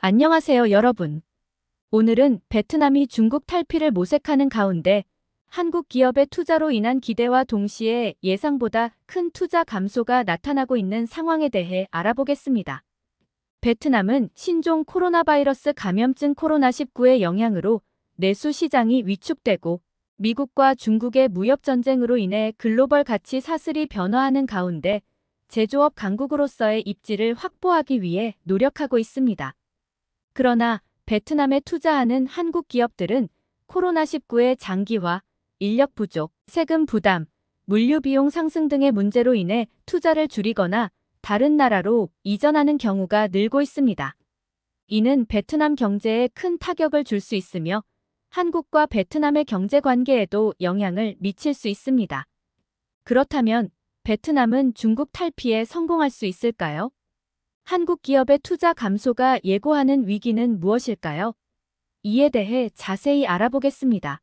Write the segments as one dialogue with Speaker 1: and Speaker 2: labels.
Speaker 1: 안녕하세요, 여러분. 오늘은 베트남이 중국 탈피를 모색하는 가운데 한국 기업의 투자로 인한 기대와 동시에 예상보다 큰 투자 감소가 나타나고 있는 상황에 대해 알아보겠습니다. 베트남은 신종 코로나 바이러스 감염증 코로나19의 영향으로 내수 시장이 위축되고 미국과 중국의 무역 전쟁으로 인해 글로벌 가치 사슬이 변화하는 가운데 제조업 강국으로서의 입지를 확보하기 위해 노력하고 있습니다. 그러나 베트남에 투자하는 한국 기업들은 코로나19의 장기화, 인력 부족, 세금 부담, 물류 비용 상승 등의 문제로 인해 투자를 줄이거나 다른 나라로 이전하는 경우가 늘고 있습니다. 이는 베트남 경제에 큰 타격을 줄 수 있으며 한국과 베트남의 경제 관계에도 영향을 미칠 수 있습니다. 그렇다면 베트남은 중국 탈피에 성공할 수 있을까요? 한국 기업의 투자 감소가 예고하는 위기는 무엇일까요? 이에 대해 자세히 알아보겠습니다.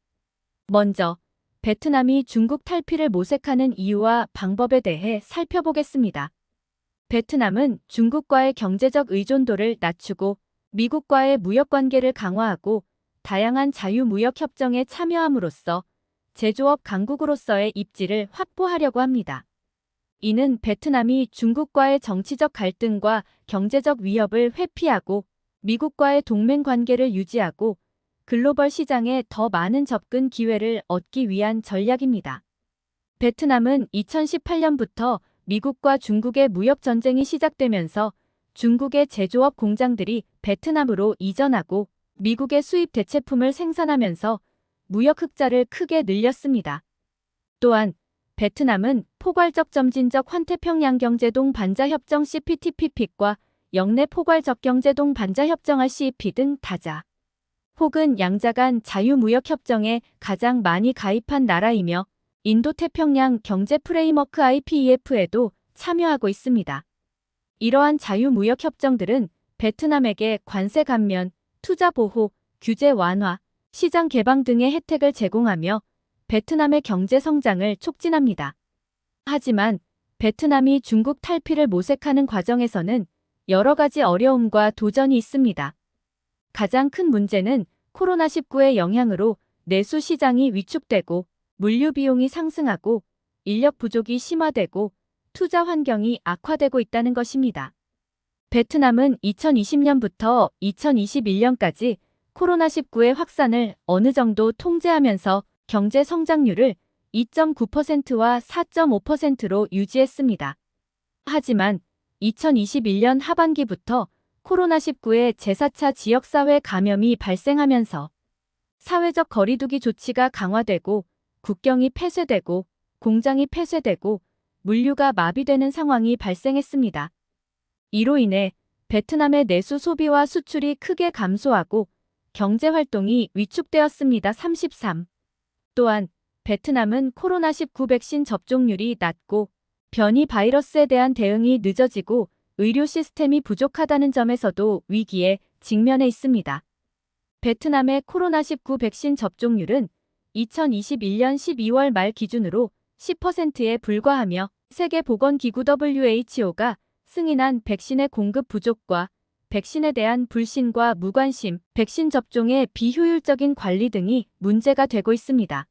Speaker 1: 먼저, 베트남이 중국 탈피를 모색하는 이유와 방법에 대해 살펴보겠습니다. 베트남은 중국과의 경제적 의존도를 낮추고 미국과의 무역 관계를 강화하고 다양한 자유무역협정에 참여함으로써 제조업 강국으로서의 입지를 확보하려고 합니다. 이는 베트남이 중국과의 정치적 갈등과 경제적 위협을 회피하고 미국과의 동맹 관계를 유지하고 글로벌 시장에 더 많은 접근 기회를 얻기 위한 전략입니다. 베트남은 2018년부터 미국과 중국의 무역 전쟁이 시작되면서 중국의 제조업 공장들이 베트남으로 이전하고 미국의 수입 대체품을 생산하면서 무역 흑자를 크게 늘렸습니다. 또한 베트남은 포괄적 점진적 환태평양경제동 반자협정 CPTPP과 영내 포괄적 경제동 반자협정 RCEP 등 다자 혹은 양자 간 자유무역협정에 가장 많이 가입한 나라이며 인도태평양 경제 프레임워크 IPEF에도 참여하고 있습니다. 이러한 자유무역협정들은 베트남에게 관세 감면, 투자 보호, 규제 완화, 시장 개방 등의 혜택을 제공하며 베트남의 경제 성장을 촉진합니다. 하지만 베트남이 중국 탈피를 모색하는 과정에서는 여러 가지 어려움과 도전이 있습니다. 가장 큰 문제는 코로나19의 영향으로 내수 시장이 위축되고 물류 비용이 상승하고 인력 부족이 심화되고 투자 환경이 악화되고 있다는 것입니다. 베트남은 2020년부터 2021년까지 코로나19의 확산을 어느 정도 통제하면서 경제 성장률을 2.9%와 4.5%로 유지했습니다. 하지만 2021년 하반기부터 코로나19의 제4차 지역사회 감염이 발생하면서 사회적 거리두기 조치가 강화되고 국경이 폐쇄되고 공장이 폐쇄되고 물류가 마비되는 상황이 발생했습니다. 이로 인해 베트남의 내수 소비와 수출이 크게 감소하고 경제 활동이 위축되었습니다. 33. 또한 베트남은 코로나19 백신 접종률이 낮고 변이 바이러스에 대한 대응이 늦어지고 의료 시스템이 부족하다는 점에서도 위기에 직면해 있습니다. 베트남의 코로나19 백신 접종률은 2021년 12월 말 기준으로 10%에 불과하며 세계보건기구 WHO가 승인한 백신의 공급 부족과 백신에 대한 불신과 무관심, 백신 접종의 비효율적인 관리 등이 문제가 되고 있습니다.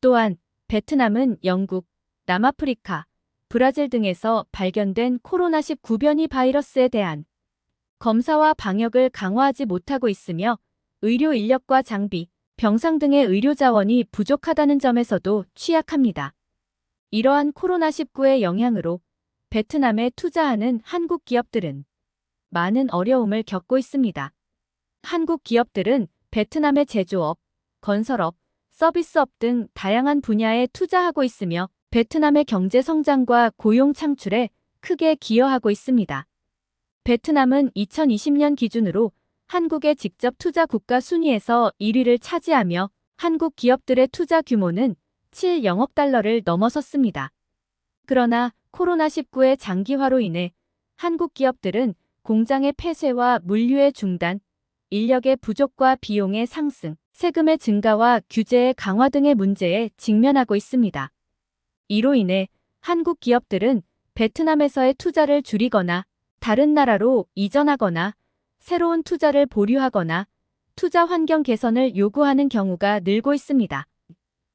Speaker 1: 또한 베트남은 영국, 남아프리카, 브라질 등에서 발견된 코로나19 변이 바이러스에 대한 검사와 방역을 강화하지 못하고 있으며 의료 인력과 장비, 병상 등의 의료 자원이 부족하다는 점에서도 취약합니다. 이러한 코로나19의 영향으로 베트남에 투자하는 한국 기업들은 많은 어려움을 겪고 있습니다. 한국 기업들은 베트남의 제조업, 건설업, 서비스업 등 다양한 분야에 투자하고 있으며 베트남의 경제 성장과 고용 창출에 크게 기여하고 있습니다. 베트남은 2020년 기준으로 한국의 직접 투자 국가 순위에서 1위를 차지하며 한국 기업들의 투자 규모는 7억억 달러를 넘어섰습니다. 그러나 코로나19의 장기화로 인해 한국 기업들은 공장의 폐쇄와 물류의 중단, 인력의 부족과 비용의 상승, 세금의 증가와 규제의 강화 등의 문제에 직면하고 있습니다. 이로 인해 한국 기업들은 베트남에서의 투자를 줄이거나 다른 나라로 이전하거나 새로운 투자를 보류하거나 투자 환경 개선을 요구하는 경우가 늘고 있습니다.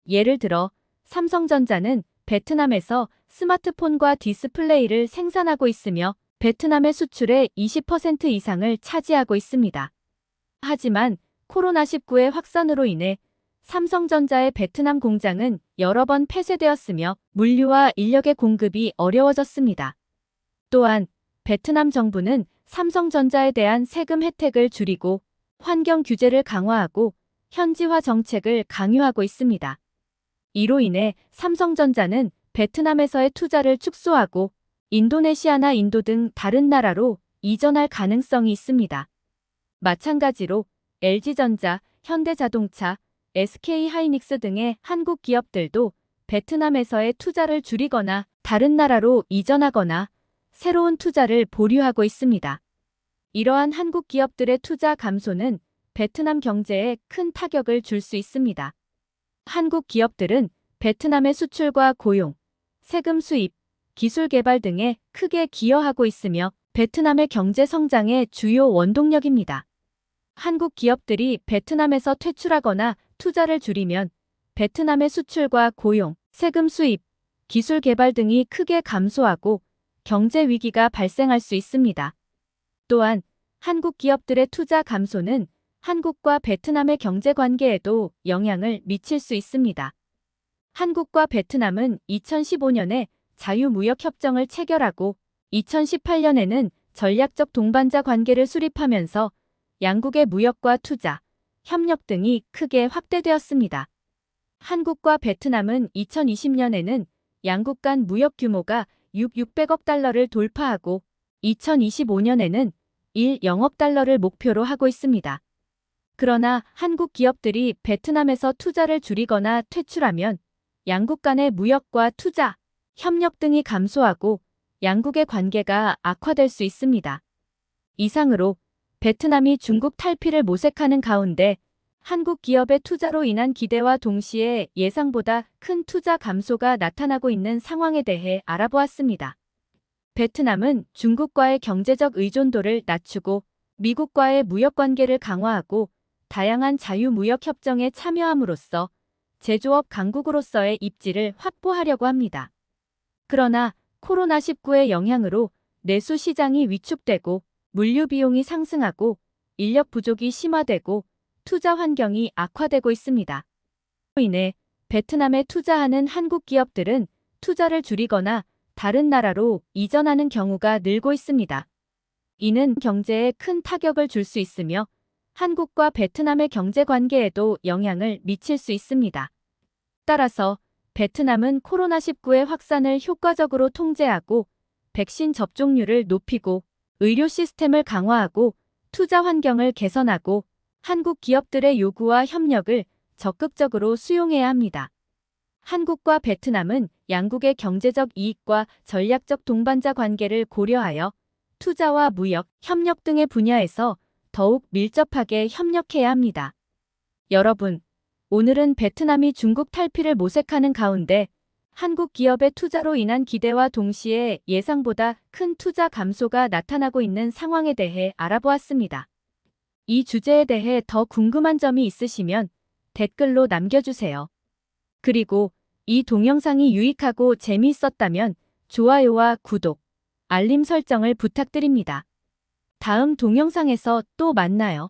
Speaker 1: 예를 들어 삼성전자는 베트남에서 스마트폰과 디스플레이를 생산하고 있으며 베트남의 수출의 20% 이상을 차지하고 있습니다. 하지만 코로나19의 확산으로 인해 삼성전자의 베트남 공장은 여러 번 폐쇄되었으며 물류와 인력의 공급이 어려워졌습니다. 또한 베트남 정부는 삼성전자에 대한 세금 혜택을 줄이고 환경 규제를 강화하고 현지화 정책을 강요하고 있습니다. 이로 인해 삼성전자는 베트남에서의 투자를 축소하고 인도네시아나 인도 등 다른 나라로 이전할 가능성이 있습니다. 마찬가지로 LG전자, 현대자동차, SK하이닉스 등의 한국 기업들도 베트남에서의 투자를 줄이거나 다른 나라로 이전하거나 새로운 투자를 보류하고 있습니다. 이러한 한국 기업들의 투자 감소는 베트남 경제에 큰 타격을 줄 수 있습니다. 한국 기업들은 베트남의 수출과 고용, 세금 수입, 기술 개발 등에 크게 기여하고 있으며 베트남의 경제 성장의 주요 원동력입니다. 한국 기업들이 베트남에서 퇴출하거나 투자를 줄이면 베트남의 수출과 고용, 세금 수입, 기술 개발 등이 크게 감소하고 경제 위기가 발생할 수 있습니다. 또한 한국 기업들의 투자 감소는 한국과 베트남의 경제 관계에도 영향을 미칠 수 있습니다. 한국과 베트남은 2015년에 자유무역협정을 체결하고 2018년에는 전략적 동반자 관계를 수립하면서 양국의 무역과 투자, 협력 등이 크게 확대되었습니다. 한국과 베트남은 2020년에는 양국 간 무역 규모가 600억 달러를 돌파하고 2025년에는 1,000억 달러를 목표로 하고 있습니다. 그러나 한국 기업들이 베트남에서 투자를 줄이거나 퇴출하면 양국 간의 무역과 투자, 협력 등이 감소하고 양국의 관계가 악화될 수 있습니다. 이상으로 베트남이 중국 탈피를 모색하는 가운데 한국 기업의 투자로 인한 기대와 동시에 예상보다 큰 투자 감소가 나타나고 있는 상황에 대해 알아보았습니다. 베트남은 중국과의 경제적 의존도를 낮추고 미국과의 무역 관계를 강화하고 다양한 자유무역협정에 참여함으로써 제조업 강국으로서의 입지를 확보하려고 합니다. 그러나 코로나19의 영향으로 내수 시장이 위축되고 물류 비용이 상승하고 인력 부족이 심화되고 투자 환경이 악화되고 있습니다. 이로 인해 베트남에 투자하는 한국 기업들은 투자를 줄이거나 다른 나라로 이전하는 경우가 늘고 있습니다. 이는 경제에 큰 타격을 줄 수 있으며 한국과 베트남의 경제 관계에도 영향을 미칠 수 있습니다. 따라서 베트남은 코로나19의 확산을 효과적으로 통제하고 백신 접종률을 높이고 의료 시스템을 강화하고 투자 환경을 개선하고 한국 기업들의 요구와 협력을 적극적으로 수용해야 합니다. 한국과 베트남은 양국의 경제적 이익과 전략적 동반자 관계를 고려하여 투자와 무역, 협력 등의 분야에서 더욱 밀접하게 협력해야 합니다. 여러분, 오늘은 베트남이 중국 탈피를 모색하는 가운데 한국 기업의 투자로 인한 기대와 동시에 예상보다 큰 투자 감소가 나타나고 있는 상황에 대해 알아보았습니다. 이 주제에 대해 더 궁금한 점이 있으시면 댓글로 남겨주세요. 그리고 이 동영상이 유익하고 재미있었다면 좋아요와 구독, 알림 설정을 부탁드립니다. 다음 동영상에서 또 만나요.